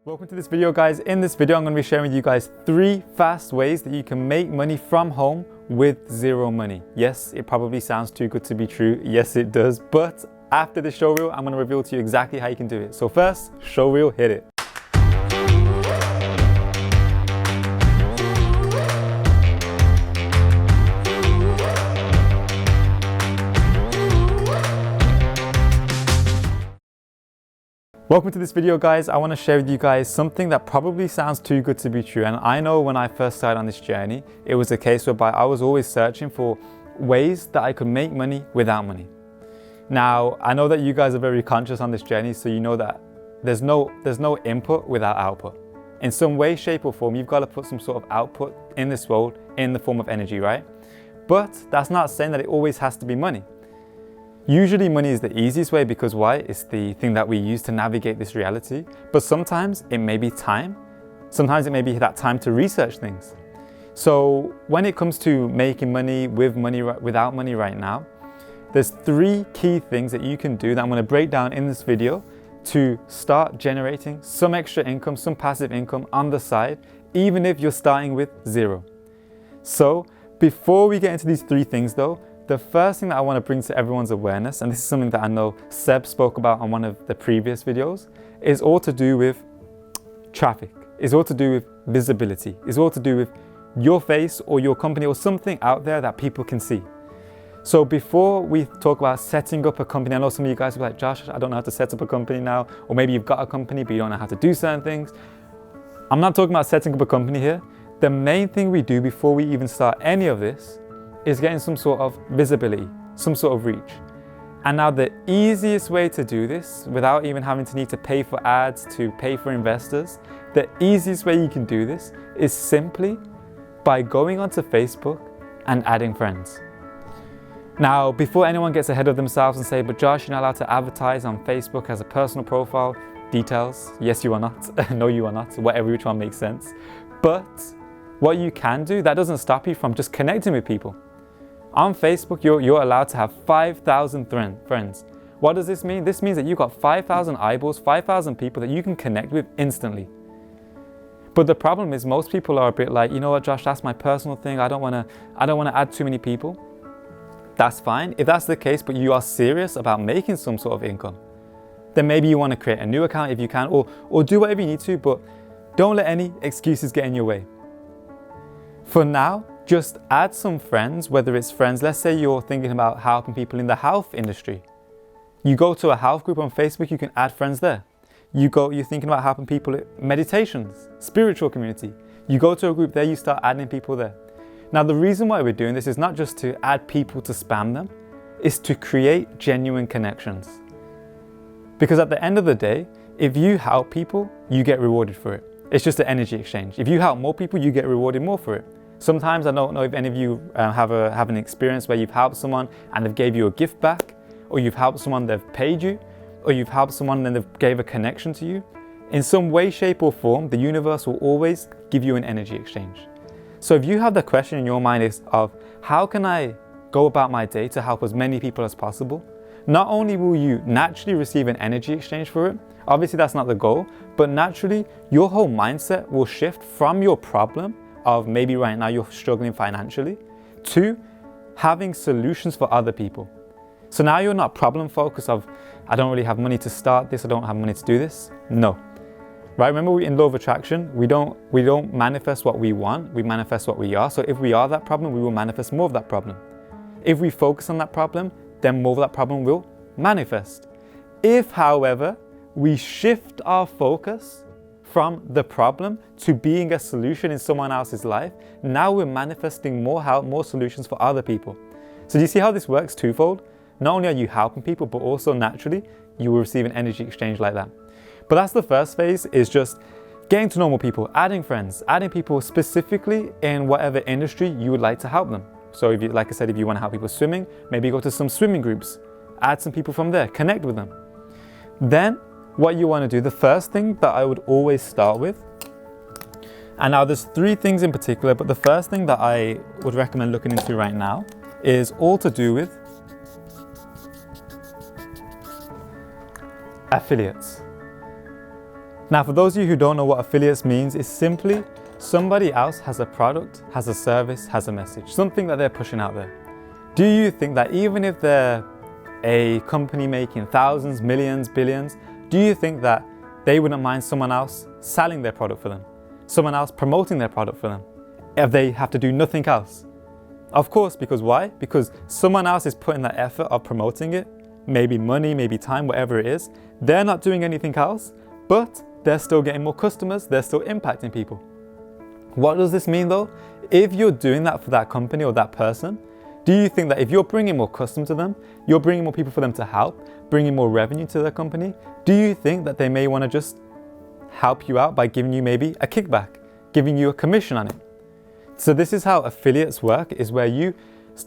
Welcome to this video, guys. In this video, I'm going to be sharing with you guys 3 fast ways that you can make money from home with zero money. Yes, it probably sounds too good to be true. Yes, it does. But after the show reel, I'm going to reveal to you exactly how you can do it. So first, show reel, hit it. Welcome to this video, guys. I want to share with you guys something that probably sounds too good to be true. And I know when I first started on this journey, it was a case whereby I was always searching for ways that I could make money without money. Now, I know that you guys are very conscious on this journey, so you know that there's no input without output. In some way, shape or form, you've got to put some sort of output in this world in the form of energy, right? But that's not saying that it always has to be money. Usually money is the easiest way because why? It's the thing that we use to navigate this reality. But sometimes it may be time. Sometimes it may be that time to research things. So when it comes to making money with money, without money right now, there's 3 key things that you can do that I'm going to break down in this video to start generating some extra income, some passive income on the side, even if you're starting with 0. So before we get into these 3 things though, the first thing that I want to bring to everyone's awareness, and this is something that I know Seb spoke about on one of the previous videos, is all to do with traffic, is all to do with visibility, is all to do with your face or your company or something out there that people can see. So before we talk about setting up a company, I know some of you guys will be like, Josh, I don't know how to set up a company now, or maybe you've got a company but you don't know how to do certain things. I'm not talking about setting up a company here. The main thing we do before we even start any of this is getting some sort of visibility, some sort of reach. And now the easiest way to do this, without even having to need to pay for ads, to pay for investors, the easiest way you can do this is simply by going onto Facebook and adding friends. Now, before anyone gets ahead of themselves and say, but Josh, you're not allowed to advertise on Facebook as a personal profile, details, yes you are not, no you are not, whatever which one makes sense. But what you can do, that doesn't stop you from just connecting with people. On Facebook, you're allowed to have 5,000 friends. What does this mean? This means that you've got 5,000 eyeballs, 5,000 people that you can connect with instantly. But the problem is most people are a bit like, you know what, Josh, that's my personal thing. I don't want to add too many people. That's fine. If that's the case, but you are serious about making some sort of income, then maybe you want to create a new account if you can, or do whatever you need to, but don't let any excuses get in your way. For now, just add some friends, whether it's friends, let's say you're thinking about helping people in the health industry. You go to a health group on Facebook, you can add friends there. You're thinking about helping people at meditations, spiritual community. You go to a group there, you start adding people there. Now, the reason why we're doing this is not just to add people to spam them, it's to create genuine connections. Because at the end of the day, if you help people, you get rewarded for it. It's just an energy exchange. If you help more people, you get rewarded more for it. Sometimes, I don't know if any of you have an experience where you've helped someone and they've gave you a gift back, or you've helped someone, they've paid you, or you've helped someone and they've gave a connection to you. In some way, shape or form, the universe will always give you an energy exchange. So if you have the question in your mind of how can I go about my day to help as many people as possible, not only will you naturally receive an energy exchange for it, obviously that's not the goal, but naturally your whole mindset will shift from your problem of maybe right now you're struggling financially to having solutions for other people. So now you're not problem focused of, I don't really have money to start this, I don't have money to do this. No. Right? Remember in law of attraction, we don't manifest what we want, we manifest what we are. So if we are that problem, we will manifest more of that problem. If we focus on that problem, then more of that problem will manifest. If, however, we shift our focus from the problem to being a solution in someone else's life, now we're manifesting more help, more solutions for other people. So do you see how this works twofold? Not only are you helping people, but also naturally you will receive an energy exchange like that. But that's the first phase, is just getting to know more people, adding friends, adding people specifically in whatever industry you would like to help them. So if you, like I said, if you want to help people swimming, maybe go to some swimming groups, add some people from there, connect with them. Then what you want to do, the first thing that I would always start with, and now there's 3 things in particular, but the first thing that I would recommend looking into right now is all to do with affiliates. Now, for those of you who don't know what affiliates means, it's simply somebody else has a product, has a service, has a message, something that they're pushing out there. Do you think that even if they're a company making thousands, millions, billions, do you think that they wouldn't mind someone else selling their product for them? Someone else promoting their product for them? If they have to do nothing else? Of course, because why? Because someone else is putting that effort of promoting it, maybe money, maybe time, whatever it is. They're not doing anything else, but they're still getting more customers, they're still impacting people. What does this mean though? If you're doing that for that company or that person, do you think that if you're bringing more customers to them, you're bringing more people for them to help, bringing more revenue to their company, do you think that they may want to just help you out by giving you maybe a kickback, giving you a commission on it? So this is how affiliates work, is where you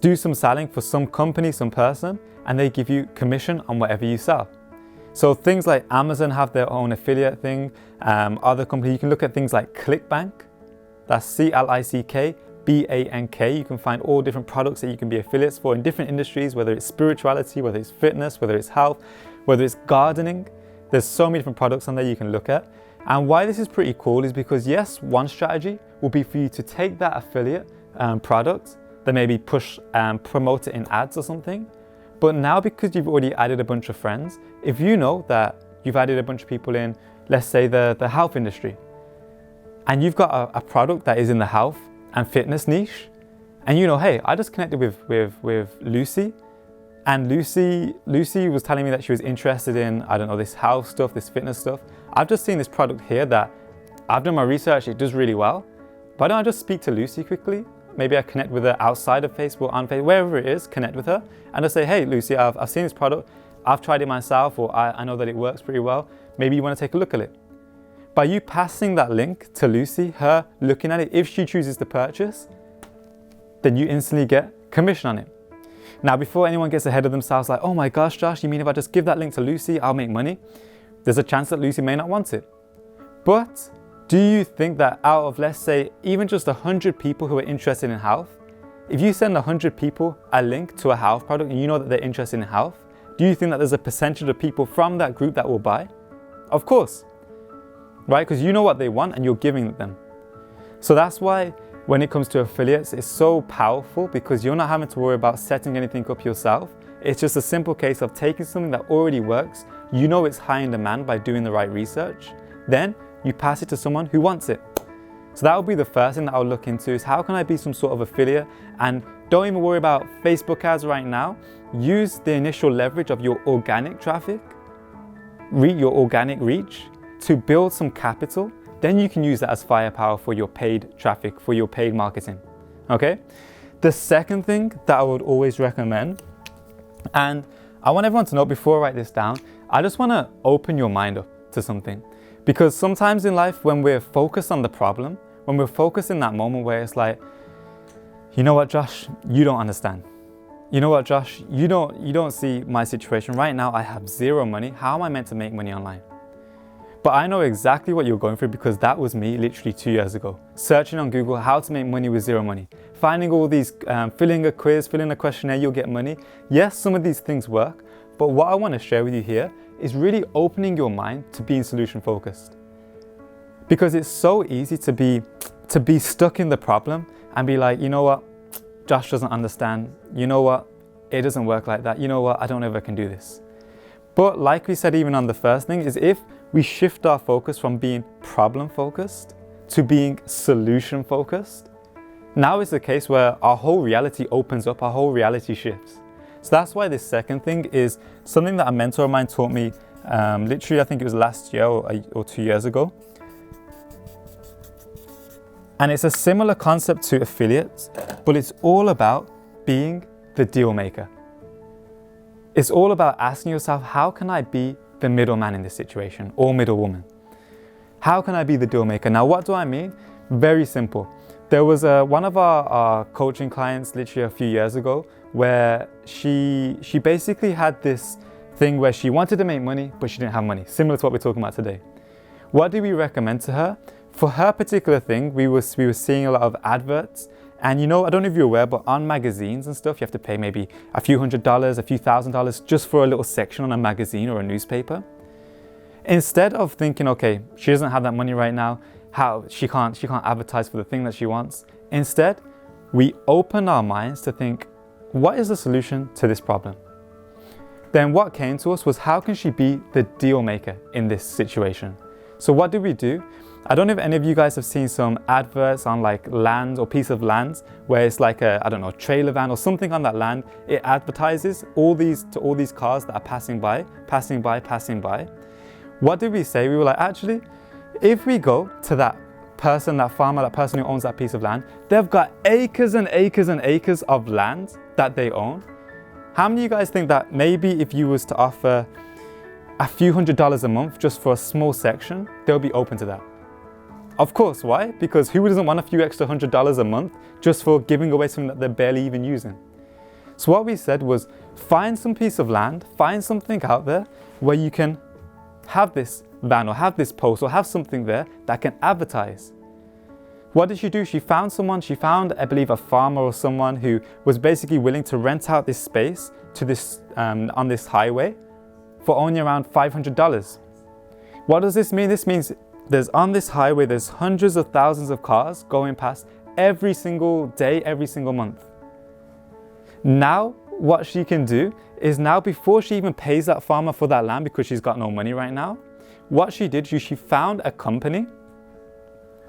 do some selling for some company, some person, and they give you commission on whatever you sell. So things like Amazon have their own affiliate thing. Other companies, you can look at things like ClickBank. That's ClickBank. You can find all different products that you can be affiliates for in different industries, whether it's spirituality, whether it's fitness, whether it's health, whether it's gardening. There's so many different products on there you can look at. And why this is pretty cool is because yes, one strategy will be for you to take that affiliate product, that maybe promote it in ads or something. But now, because you've already added a bunch of friends, if you know that you've added a bunch of people in, let's say the health industry, and you've got a product that is in the health and fitness niche, and you know, hey, I just connected with Lucy, and Lucy was telling me that she was interested in, I don't know, this health stuff, this fitness stuff. I've just seen this product here that I've done my research, it does really well. Why don't I just speak to Lucy quickly? Maybe I connect with her outside of Facebook, on Facebook, wherever it is, connect with her, and just say, hey, Lucy, I've seen this product, I've tried it myself, or I know that it works pretty well. Maybe you want to take a look at it. By you passing that link to Lucy, her looking at it, if she chooses to purchase, then you instantly get commission on it. Now, before anyone gets ahead of themselves, like, oh my gosh, Josh, you mean if I just give that link to Lucy, I'll make money? There's a chance that Lucy may not want it. But do you think that out of, let's say, even just 100 people who are interested in health, if you send 100 people a link to a health product and you know that they're interested in health, do you think that there's a percentage of people from that group that will buy? Of course, right? Because you know what they want and you're giving them. So that's why when it comes to affiliates, it's so powerful, because you're not having to worry about setting anything up yourself. It's just a simple case of taking something that already works, you know it's high in demand by doing the right research, then you pass it to someone who wants it. So that would be the first thing that I'll look into, is how can I be some sort of affiliate? And don't even worry about Facebook ads right now. Use the initial leverage of your organic traffic, your organic reach, to build some capital. Then you can use that as firepower for your paid traffic, for your paid marketing, okay? The second thing that I would always recommend, and I want everyone to know before I write this down, I just want to open your mind up to something. Because sometimes in life, when we're focused on the problem, when we're focused in that moment where it's like, you know what, Josh, you don't understand. You know what, Josh, you don't see my situation. Right now, I have zero money. How am I meant to make money online? But I know exactly what you're going through, because that was me literally 2 years ago. Searching on Google how to make money with zero money. Finding all these, filling a quiz, filling a questionnaire, you'll get money. Yes, some of these things work, but what I want to share with you here is really opening your mind to being solution focused. Because it's so easy to be stuck in the problem and be like, you know what, Josh doesn't understand. You know what, it doesn't work like that. You know what, I don't know if I can do this. But like we said, even on the first thing, is if we shift our focus from being problem focused to being solution focused, now is the case where our whole reality opens up, our whole reality shifts. So that's why this second thing is something that a mentor of mine taught me, literally I think it was last year or 2 years ago. And it's a similar concept to affiliates, but it's all about being the deal maker. It's all about asking yourself, how can I be the middleman in this situation, or middlewoman? How can I be the deal maker? Now, what do I mean? Very simple. There was one of our coaching clients literally a few years ago where she basically had this thing where she wanted to make money, but she didn't have money, similar to what we're talking about today. What do we recommend to her? For her particular thing, we were seeing a lot of adverts. And you know, I don't know if you're aware, but on magazines and stuff, you have to pay maybe a few $100s, a few $1,000 just for a little section on a magazine or a newspaper. Instead of thinking, okay, she doesn't have that money right now, how she can't advertise for the thing that she wants. Instead, we open our minds to think, what is the solution to this problem? Then what came to us was, how can she be the deal maker in this situation? So what did we do? I don't know if any of you guys have seen some adverts on like land or piece of land where it's like a, I don't know, trailer van or something on that land. It advertises to all these cars that are passing by. What did we say? We were like, actually, if we go to that person, that farmer, that person who owns that piece of land, they've got acres and acres and acres of land that they own. How many of you guys think that maybe if you was to offer a few $100s a month just for a small section, they'll be open to that? Of course, why? Because who doesn't want a few extra $100s a month just for giving away something that they're barely even using? So what we said was, find some piece of land, find something out there where you can have this van or have this post or have something there that can advertise. What did she do? She found, I believe, a farmer or someone who was basically willing to rent out this space to this on this highway for only around $500. What does this mean? This means on this highway, there's hundreds of thousands of cars going past every single day, every single month. Now, what she can do is now, before she even pays that farmer for that land, because she's got no money right now, what she did, she found a company.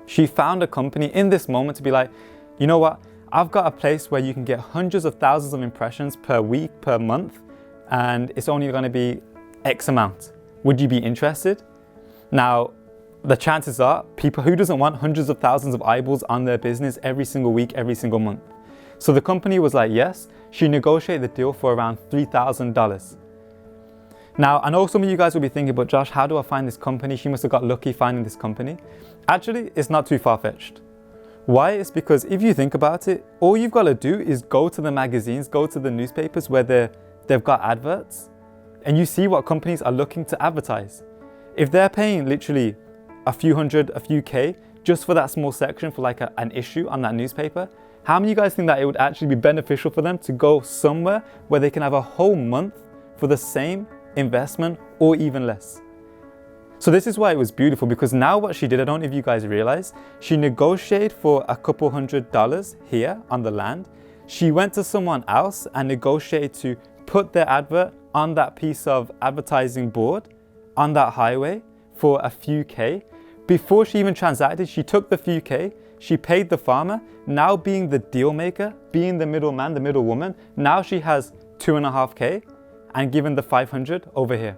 She found a company in this moment to be like, you know what? I've got a place where you can get hundreds of thousands of impressions per week, per month, and it's only going to be X amount. Would you be interested? Now, the chances are, people who doesn't want hundreds of thousands of eyeballs on their business every single week, every single month. So the company was like, yes. She negotiated the deal for around $3,000. Now, I know some of you guys will be thinking, but Josh, how do I find this company? She must have got lucky finding this company. Actually, it's not too far-fetched. Why? It's because if you think about it, all you've got to do is go to the magazines, go to the newspapers where they've got adverts, and you see what companies are looking to advertise. If they're paying literally a few hundred, a few K just for that small section, for like an issue on that newspaper, how many of you guys think that it would actually be beneficial for them to go somewhere where they can have a whole month for the same investment or even less? So this is why it was beautiful, because now what she did, I don't know if you guys realize, she negotiated for a couple $100s here on the land. She went to someone else and negotiated to put their advert on that piece of advertising board on that highway for a few K. Before she even transacted, she took the few K, she paid the farmer. Now, being the deal maker, being the middleman, the middlewoman, now she has 2.5K and given the 500 over here.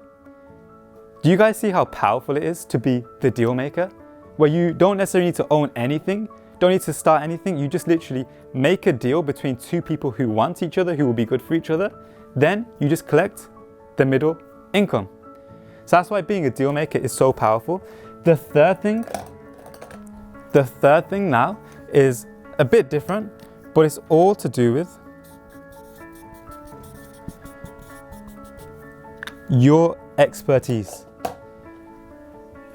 Do you guys see how powerful it is to be the deal maker? Where you don't necessarily need to own anything, don't need to start anything, you just literally make a deal between two people who want each other, who will be good for each other. Then you just collect the middle income. So that's why being a deal maker is so powerful. The third thing now is a bit different, but it's all to do with your expertise.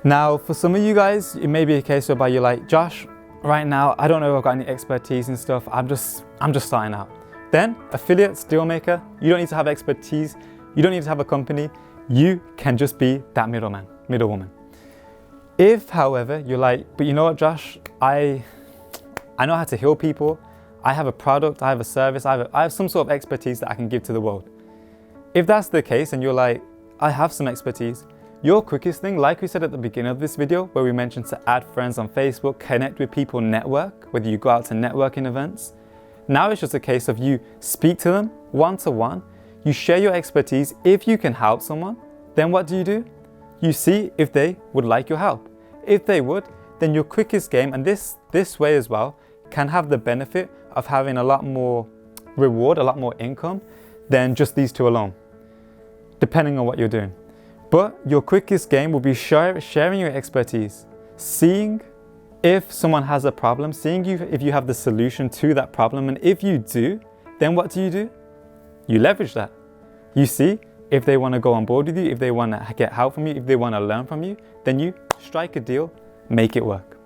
Now, for some of you guys, it may be a case whereby you're like, Josh, right now, I don't know if I've got any expertise and stuff. I'm just starting out. Then affiliates, deal maker, you don't need to have expertise. You don't need to have a company. You can just be that middleman, middlewoman. If, however, you're like, but you know what, Josh, I know how to heal people. I have a product, I have a service, I have some sort of expertise that I can give to the world. If that's the case and you're like, I have some expertise, your quickest thing, like we said at the beginning of this video, where we mentioned to add friends on Facebook, connect with people, network, whether you go out to networking events. Now it's just a case of you speak to them one-to-one, you share your expertise. If you can help someone, then what do? You see if they would like your help. If they would, then your quickest game, and this way as well, can have the benefit of having a lot more reward, a lot more income than just these two alone, depending on what you're doing. But your quickest game will be sharing your expertise, seeing if someone has a problem, seeing if you have the solution to that problem. And if you do, then what do? You leverage that. You see if they want to go on board with you, if they want to get help from you, if they want to learn from you, then you strike a deal, make it work.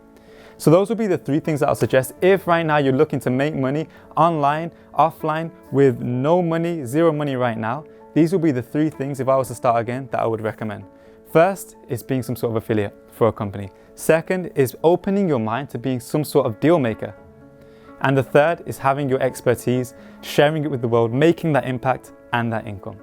So those would be the three things that I'll suggest. If right now you're looking to make money online, offline, with no money, zero money right now, these will be the three things, if I was to start again, that I would recommend. First is being some sort of affiliate for a company. Second is opening your mind to being some sort of deal maker. And the third is having your expertise, sharing it with the world, making that impact and that income.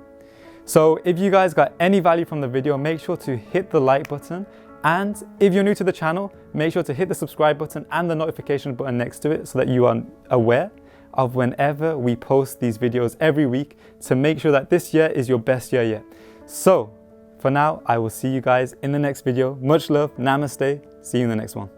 So if you guys got any value from the video, make sure to hit the like button. And if you're new to the channel, make sure to hit the subscribe button and the notification button next to it so that you are aware of whenever we post these videos every week, to make sure that this year is your best year yet. So for now, I will see you guys in the next video. Much love, namaste, see you in the next one.